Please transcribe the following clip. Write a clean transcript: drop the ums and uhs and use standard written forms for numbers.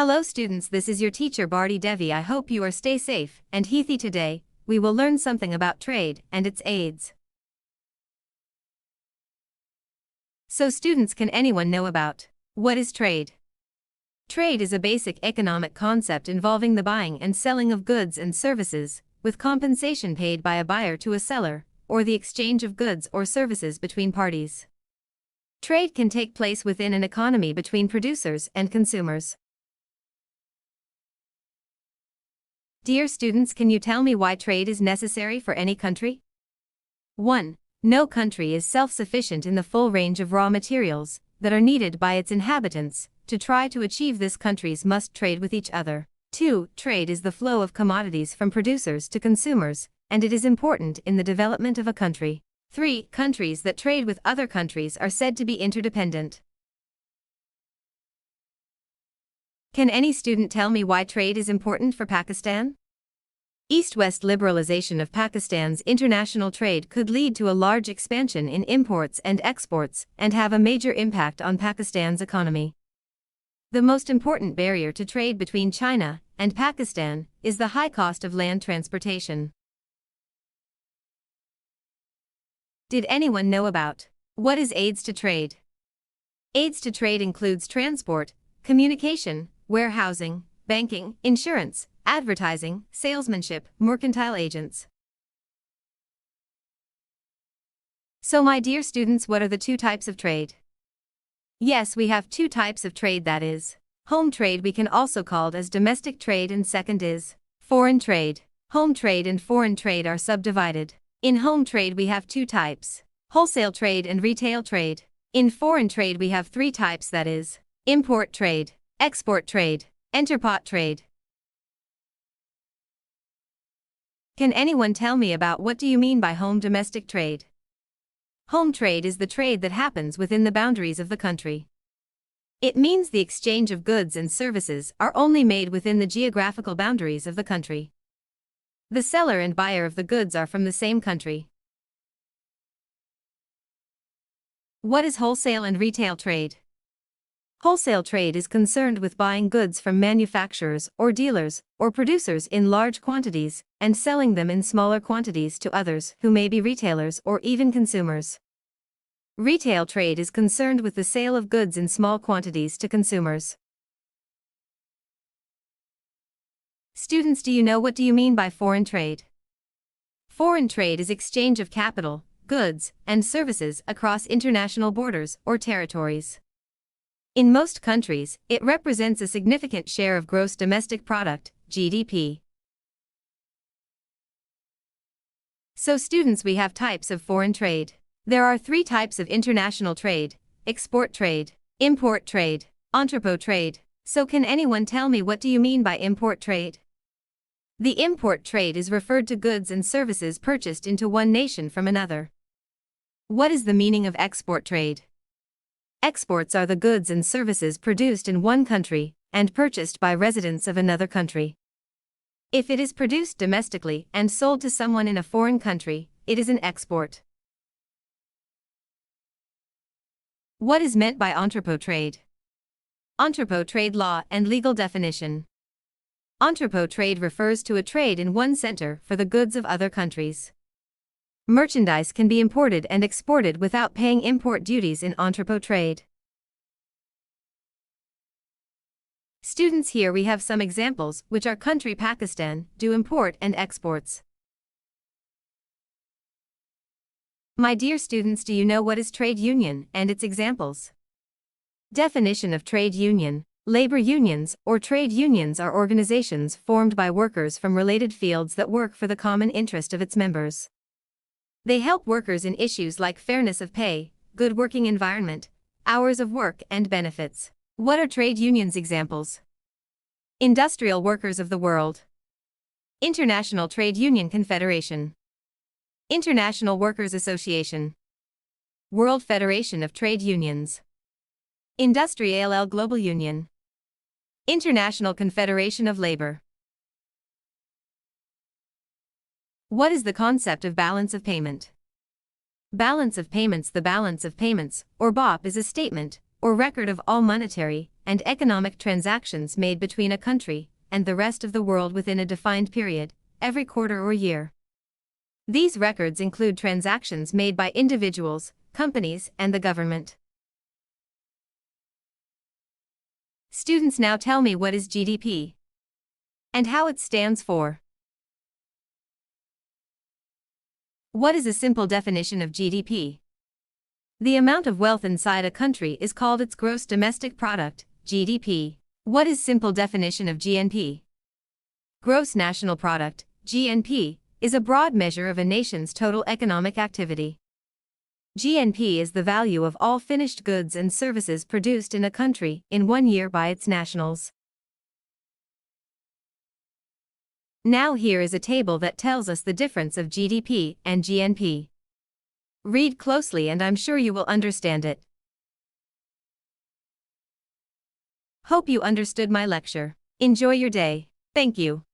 Hello students, this is your teacher Barty Devi. I hope you are stay safe and healthy. Today, we will learn something about trade and its aids. So students, can anyone know about what is trade? Trade is a basic economic concept involving the buying and selling of goods and services, with compensation paid by a buyer to a seller, or the exchange of goods or services between parties. Trade can take place within an economy between producers and consumers. Dear students, can you tell me why trade is necessary for any country? 1. No country is self-sufficient in the full range of raw materials that are needed by its inhabitants. To try to achieve this, countries must trade with each other. 2. Trade is the flow of commodities from producers to consumers, and it is important in the development of a country. 3. Countries that trade with other countries are said to be interdependent. Can any student tell me why trade is important for Pakistan? East-west liberalization of Pakistan's international trade could lead to a large expansion in imports and exports and have a major impact on Pakistan's economy. The most important barrier to trade between China and Pakistan is the high cost of land transportation. Did anyone know about what is aids to trade? Aids to trade includes transport, communication, warehousing, banking, insurance, advertising, salesmanship, mercantile agents. So my dear students, what are the two types of trade? Yes, we have two types of trade, that is, home trade we can also called as domestic trade, and second is foreign trade. Home trade and foreign trade are subdivided. In home trade we have two types: wholesale trade and retail trade. In foreign trade we have three types, that is, import trade, export trade, ENTREPOT trade. Can anyone tell me about what do you mean by home domestic trade? Home trade is the trade that happens within the boundaries of the country. It means the exchange of goods and services are only made within the geographical boundaries of the country. The seller and buyer of the goods are from the same country. What is wholesale and retail trade? Wholesale trade is concerned with buying goods from manufacturers or dealers or producers in large quantities and selling them in smaller quantities to others who may be retailers or even consumers. Retail trade is concerned with the sale of goods in small quantities to consumers. Students, do you know what do you mean by foreign trade? Foreign trade is exchange of capital, goods, and services across international borders or territories. In most countries, it represents a significant share of gross domestic product, GDP. So students, we have types of foreign trade. There are three types of international trade: export trade, import trade, entrepot trade. So can anyone tell me what do you mean by import trade? The import trade is referred to goods and services purchased into one nation from another. What is the meaning of export trade? Exports are the goods and services produced in one country and purchased by residents of another country. If it is produced domestically and sold to someone in a foreign country, it is an export. What is meant by entrepot trade? Entrepot trade law and legal definition. Entrepot trade refers to a trade in one center for the goods of other countries. Merchandise can be imported and exported without paying import duties in entrepot trade. Students, here we have some examples which our country Pakistan do import and exports. My dear students, do you know what is trade union and its examples? Definition of trade union. Labor unions or trade unions are organizations formed by workers from related fields that work for the common interest of its members. They help workers in issues like fairness of pay, good working environment, hours of work, and benefits. What are trade unions examples? Industrial Workers of the World, International Trade Union Confederation, International Workers Association, World Federation of Trade Unions, Industrielle Global Union, International Confederation of Labor. What is the concept of balance of payment? Balance of payments. The balance of payments, or BOP, is a statement or record of all monetary and economic transactions made between a country and the rest of the world within a defined period, every quarter or year. These records include transactions made by individuals, companies, and the government. Students, now tell me, what is GDP and how it stands for? What is a simple definition of GDP? The amount of wealth inside a country is called its gross domestic product, GDP. What is simple definition of GNP? Gross national product, GNP, is a broad measure of a nation's total economic activity. GNP is the value of all finished goods and services produced in a country in 1 year by its nationals. Now here is a table that tells us the difference of GDP and GNP. Read closely and I'm sure you will understand it. Hope you understood my lecture. Enjoy your day. Thank you.